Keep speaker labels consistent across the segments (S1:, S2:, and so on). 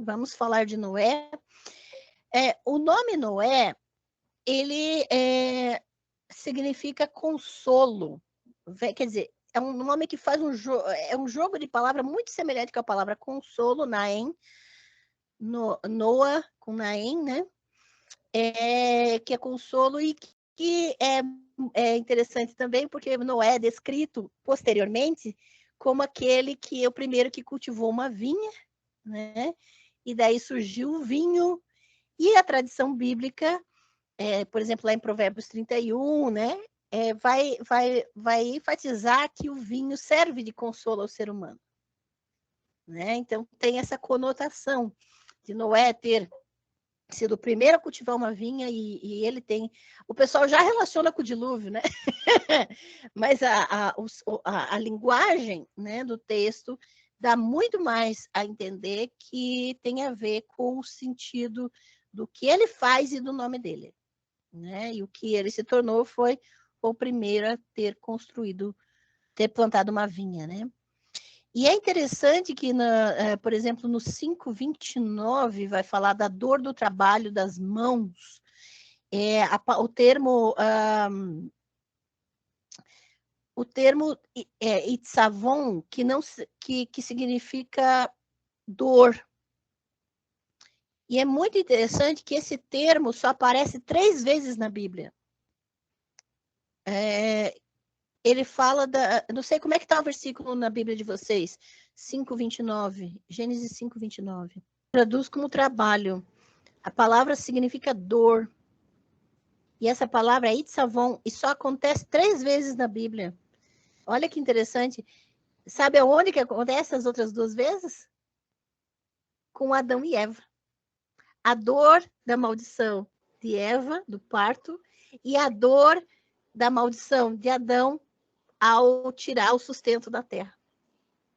S1: Vamos falar de Noé. O nome Noé, ele significa consolo. Quer dizer, é um nome que faz um jogo de palavra muito semelhante com a palavra consolo, Naem, Noah com Naem, né? Que é consolo e que é interessante também, porque Noé é descrito posteriormente como aquele que é o primeiro que cultivou uma vinha, né? E daí surgiu o vinho, e a tradição bíblica, por exemplo, lá em Provérbios 31, né? Vai enfatizar que o vinho serve de consolo ao ser humano, né? Então tem essa conotação de Noé ter sido o primeiro a cultivar uma vinha, e ele tem... O pessoal já relaciona com o dilúvio, né? Mas a linguagem, né, do texto dá muito mais a entender que tem a ver com o sentido do que ele faz e do nome dele, né? E o que ele se tornou foi o primeiro a ter plantado uma vinha, né? E é interessante que, por exemplo, no 5:29, vai falar da dor do trabalho das mãos. O termo itzavon, que significa dor. E é muito interessante que esse termo só aparece 3 vezes na Bíblia. Ele fala não sei como é que está o versículo na Bíblia de vocês, 5:29, Gênesis 5:29. Traduz como trabalho. A palavra significa dor. E essa palavra é itzavon, e só acontece 3 vezes na Bíblia. Olha que interessante. Sabe aonde que acontece as outras 2 vezes? Com Adão e Eva. A dor da maldição de Eva, do parto, e a dor da maldição de Adão ao tirar o sustento da terra.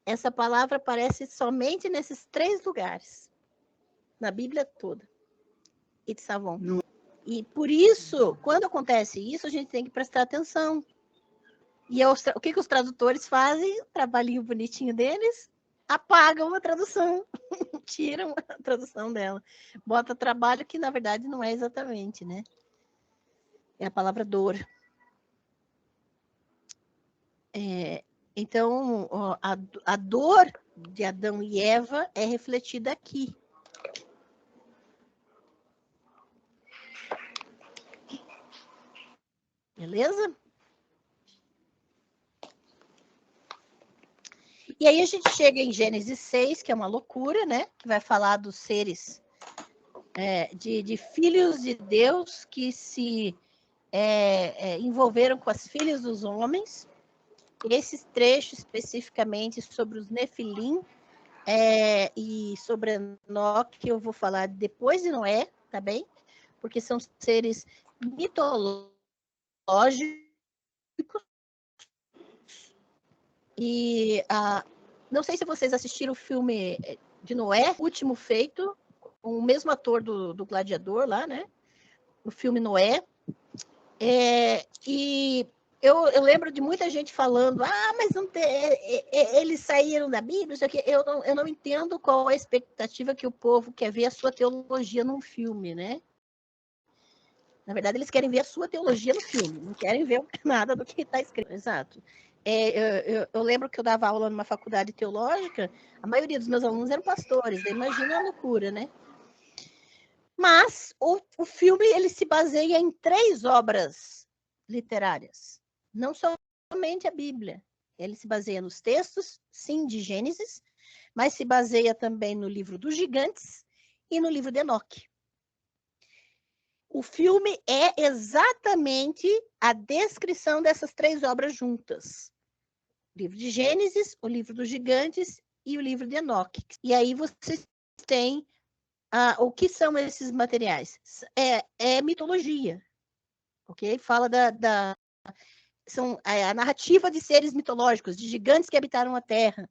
S1: Essa palavra aparece somente nesses 3 lugares, na Bíblia toda. Itzavon. E por isso, quando acontece isso, a gente tem que prestar atenção. E o que os tradutores fazem? O trabalhinho bonitinho deles, apagam a tradução, tiram a tradução dela. Bota trabalho que, na verdade, não é exatamente, né? É a palavra dor. Então, a dor de Adão e Eva é refletida aqui. Beleza? E aí a gente chega em Gênesis 6, que é uma loucura, né? Que vai falar dos seres, de filhos de Deus que se envolveram com as filhas dos homens. Esse trecho especificamente sobre os Nefilim e sobre Enoque, eu vou falar depois de Noé, tá bem? Porque são seres mitológicos. E não sei se vocês assistiram o filme de Noé, O Último Feito, com o mesmo ator do Gladiador lá, né? O filme Noé. E eu lembro de muita gente falando, mas não eles saíram da Bíblia, isso aqui. Eu não entendo qual a expectativa que o povo quer ver a sua teologia num filme, né? Na verdade, eles querem ver a sua teologia no filme, não querem ver nada do que está escrito. Exato. Eu lembro que eu dava aula numa faculdade teológica, a maioria dos meus alunos eram pastores, imagina a loucura, né? Mas o filme ele se baseia em 3 obras literárias, não somente a Bíblia. Ele se baseia nos textos, sim, de Gênesis, mas se baseia também no livro dos Gigantes e no livro de Enoque. O filme é exatamente a descrição dessas 3 obras juntas. O livro de Gênesis, o livro dos Gigantes e o livro de Enoque. E aí vocês têm o que são esses materiais? É mitologia, ok? Fala são a narrativa de seres mitológicos, de gigantes que habitaram a Terra,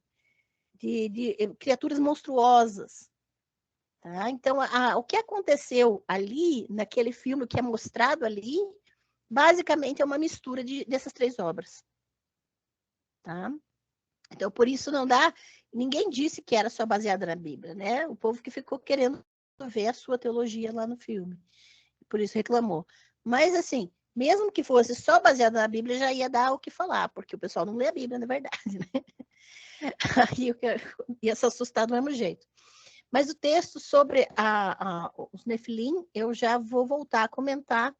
S1: de criaturas monstruosas. Tá? Então, o que aconteceu ali, naquele filme que é mostrado ali, basicamente é uma mistura dessas 3 obras. Tá? Então, por isso não dá... Ninguém disse que era só baseada na Bíblia, né? O povo que ficou querendo ver a sua teologia lá no filme. Por isso reclamou. Mas, assim, mesmo que fosse só baseada na Bíblia, já ia dar o que falar, porque o pessoal não lê a Bíblia, na verdade, né? Aí ia se assustar do mesmo jeito. Mas o texto sobre os Nefilim, eu já vou voltar a comentar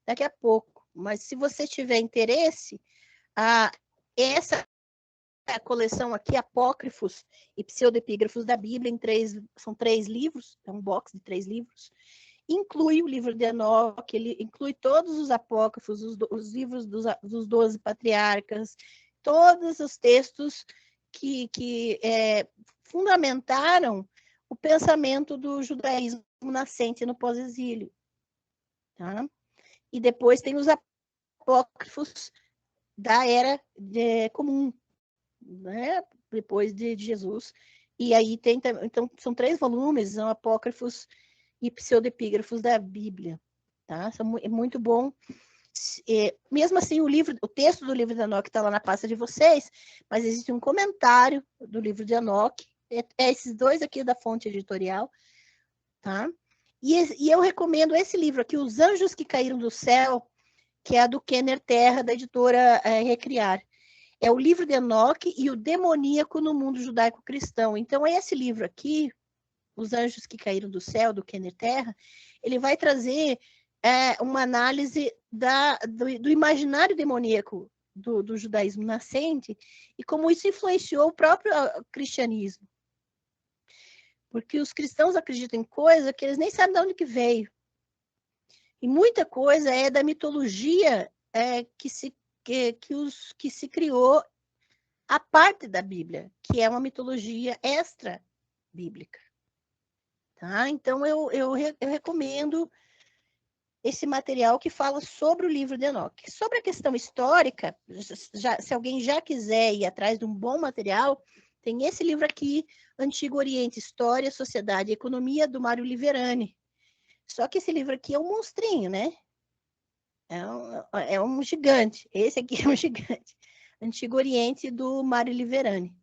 S1: daqui a pouco. Mas se você tiver interesse, essa coleção aqui, Apócrifos e Pseudepígrafos da Bíblia, são 3 livros, é um box de 3 livros, inclui o livro de Enoque, ele inclui todos os apócrifos, os livros dos 12 patriarcas, todos os textos que fundamentaram o pensamento do judaísmo nascente no pós-exílio. Tá? E depois tem os apócrifos da era comum, né? Depois de Jesus. E aí tem, então, são 3 volumes, são apócrifos e pseudepígrafos da Bíblia. Tá? É muito bom. Mesmo assim, o texto do livro de Enoque está lá na pasta de vocês, mas existe um comentário do livro de Enoque, esses 2 aqui da fonte editorial, tá? E eu recomendo esse livro aqui, Os Anjos que Caíram do Céu, que é a do Kenner Terra, da editora Recriar. É o livro de Enoque e o demoníaco no mundo judaico-cristão. Então, esse livro aqui, Os Anjos que Caíram do Céu, do Kenner Terra, ele vai trazer uma análise do imaginário demoníaco do judaísmo nascente e como isso influenciou o próprio cristianismo. Porque os cristãos acreditam em coisa que eles nem sabem de onde que veio. E muita coisa é da mitologia que se criou a parte da Bíblia, que é uma mitologia extra-bíblica. Tá? Então, eu recomendo esse material que fala sobre o livro de Enoque. Sobre a questão histórica, se alguém já quiser ir atrás de um bom material, tem esse livro aqui, Antigo Oriente, História, Sociedade e Economia, do Mário Liverani. Só que esse livro aqui é um monstrinho, né? É um gigante. Esse aqui é um gigante. Antigo Oriente, do Mário Liverani.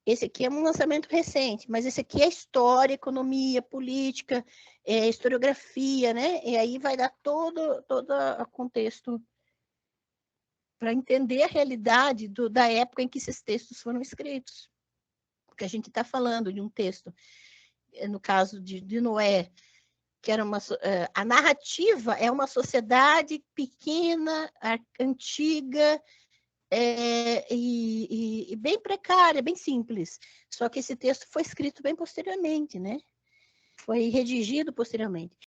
S1: Esse aqui é um lançamento recente, mas esse aqui é história, economia, política, historiografia, né? E aí vai dar todo o contexto para entender a realidade da época em que esses textos foram escritos. Porque a gente está falando de um texto, no caso de Noé, que era a narrativa é uma sociedade pequena, antiga, e bem precária, bem simples. Só que esse texto foi escrito bem posteriormente, né? Foi redigido posteriormente.